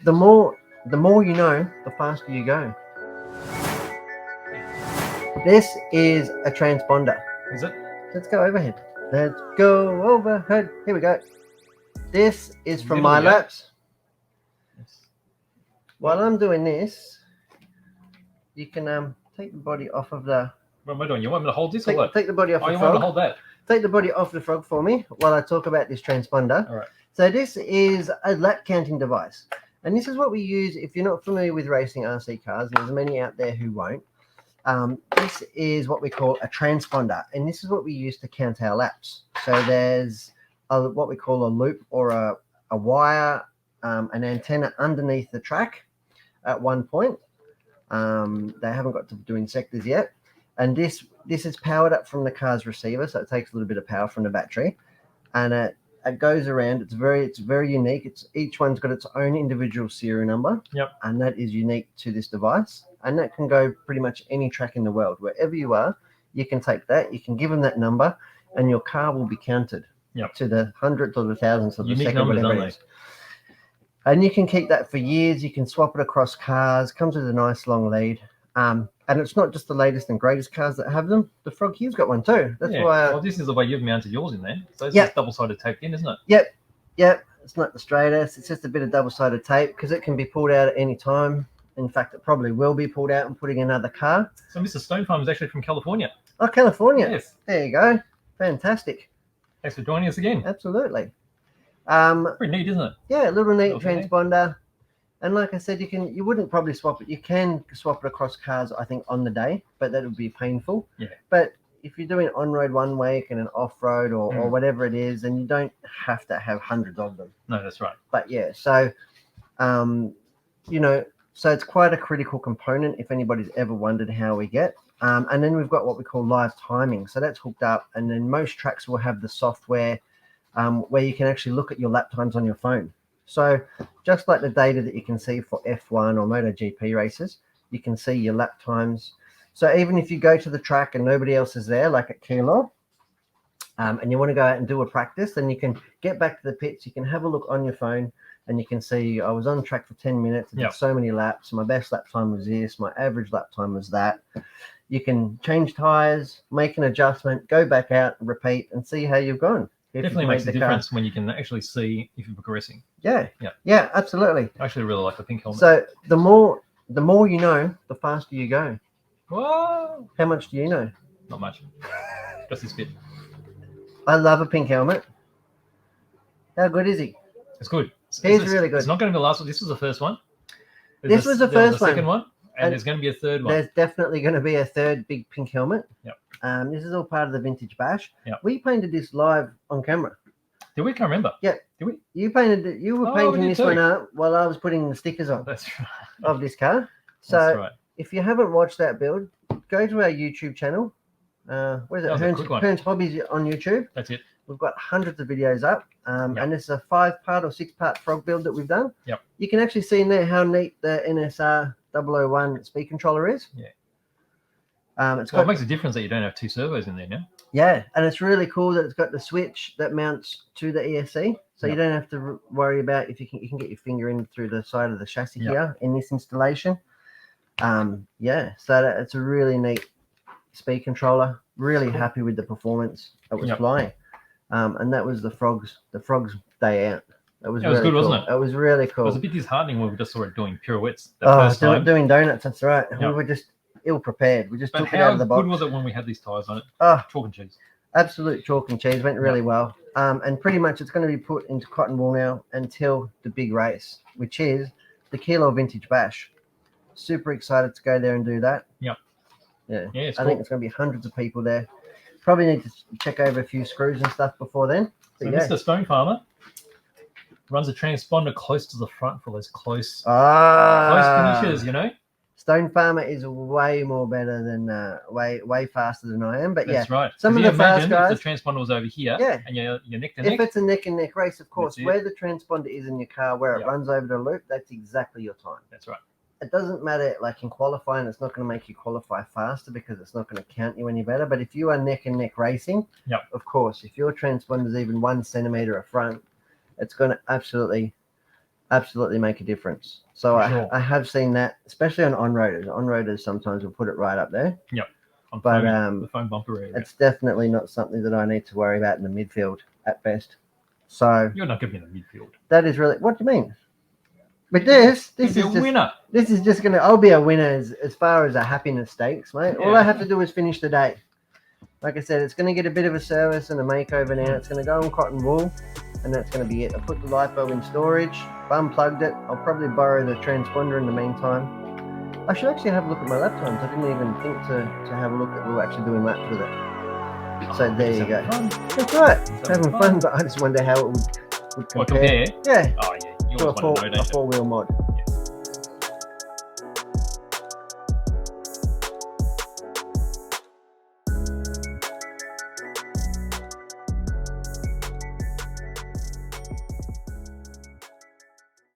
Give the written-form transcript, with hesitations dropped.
the more you know, the faster you go. This is a transponder. Is it? Let's go overhead. Let's go overhead. Here we go. This is from Middle we go. MyLaps. Yes. While I'm doing this, you can take the body off of the. What am I doing? You want me to hold this or what? Take the body off Oh, the you frog. want me to hold that? Take the body off the frog for me while I talk about this transponder. All right. So this is a lap counting device. And this is what we use if you're not familiar with racing RC cars, and there's many out there who won't. This is what we call a transponder, and this is what we use to count our laps. So there's what we call a loop or a wire, an antenna underneath the track at one point. They haven't got to doing sectors yet. And this is powered up from the car's receiver, so it takes a little bit of power from the battery, and it goes around. It's very unique. Each one's got its own individual serial number. Yep. And that is unique to this device, and that can go pretty much any track in the world. Wherever you are, you can take that, you can give them that number, and your car will be counted. Yep. To the hundredth or the thousandth of the Unique second, numbers, whatever it is. And you can keep that for years. You can swap it across cars. Comes with a nice long lead. And it's not just the latest and greatest cars that have them. The Frog Here's got one too. That's why. Well, this is the way you've mounted yours in there. So it's Yep. just double-sided taped in, isn't it? Yep. It's not the straightest. It's just a bit of double-sided tape because it can be pulled out at any time. In fact, it probably will be pulled out and put in another car. So Mr. Stonefarm is actually from California. Oh, California. Yes. There you go. Fantastic. Thanks for joining us again. Absolutely. Pretty neat, isn't it? Yeah, a little neat Little thing. transponder. And like I said, you wouldn't probably swap it. You can swap it across cars, I think, on the day, but that would be painful. Yeah. But if you're doing on-road one week and an off-road or whatever it is, then you don't have to have hundreds of them. No, that's right. But yeah, so, so it's quite a critical component if anybody's ever wondered how we get. And then we've got what we call live timing. So that's hooked up. And then most tracks will have the software where you can actually look at your lap times on your phone. So just like the data that you can see for F1 or MotoGP races, you can see your lap times. So even if you go to the track and nobody else is there, like at Keilor, and you want to go out and do a practice, then you can get back to the pits. You can have a look on your phone and you can see I was on track for 10 minutes. I did so many laps. My best lap time was this. My average lap time was that. You can change tires, make an adjustment, go back out, repeat, and see how you've gone. Definitely makes a difference when you can actually see if you're progressing. Yeah, absolutely. I actually really like the pink helmet. So the more you know, the faster you go. Whoa! How much do you know? Not much. Just this bit. I love a pink helmet. How good is he? It's good. He's really good. It's not going to be the last one. This was the first one. This was the first one. The second one. And there's going to be a third one. There's definitely going to be a third big pink helmet. Yep. This is all part of the Vintage Bash. Yep. We painted this live on camera. Did we? Can't remember. Yeah. Did we? You painted it. You were painting this one up while I was putting the stickers on. That's right. Of this car. So That's right. if you haven't watched that build, go to our YouTube channel. What is it? Hearns Hobbies on YouTube. That's it. We've got hundreds of videos up, and this is a 5-part or 6-part frog build that we've done. Yep. You can actually see in there how neat the NSR 001 speed controller is. Yeah. It makes a difference that you don't have two servos in there now. Yeah, and it's really cool that it's got the switch that mounts to the ESC, so you don't have to worry about if you can get your finger in through the side of the chassis here in this installation. So it's a really neat speed controller. Really happy with the performance it was flying. And that was the frogs day out. It was really good, cool. wasn't it? It was really cool. It was a bit disheartening when we just saw it doing pirouettes the first time. Doing donuts, that's right. Yep. We were just ill prepared. We just But took it out of the box. How good was it when we had these tyres on it? Chalk and cheese. Absolute chalk and cheese. Went really well. And pretty much it's going to be put into cotton wool now until the big race, which is the Keilor Vintage Bash. Super excited to go there and do that. Yep. Yeah. It's I cool. think it's going to be hundreds of people there. Probably need to check over a few screws and stuff before then. So Mr. Stone Farmer runs a transponder close to the front for those close finishes, you know? Stone Farmer is way more better than way faster than I am. But that's right. some of the fast guys. If the transponder was over here, and you're neck to neck. If it's a neck and neck race, of course, where the transponder is in your car, where it runs over the loop, that's exactly your time. That's right. It doesn't matter, like in qualifying, it's not going to make you qualify faster because it's not going to count you any better. But if you are neck and neck racing, of course, if your transponder is even 1 centimeter front, it's going to absolutely absolutely make a difference. So For I, sure. I have seen that, especially on on-roaders. On-roaders sometimes will put it right up there. On But, the foam bumper area. It's definitely not something that I need to worry about in the midfield at best. So You're not going to be in the midfield. that is really, what do you mean? But this You'll is be a just, winner. this is just gonna, I'll be a winner as far as a happiness stakes, mate. All I Yeah. have to do is finish the day. Like I said, it's gonna get a bit of a service and a makeover now. It's gonna go on cotton wool, and that's gonna be it. I put the lipo in storage, unplugged it. I'll probably borrow the transponder in the meantime. I should actually have a look at my lap times. I didn't even think to have a look at we were actually doing laps with it. So there you go. That's right. Having fun, but I just wonder how it would What, compare. compare? Yeah, Oh, yeah. You to always want to know, a don't you? four-wheel mod.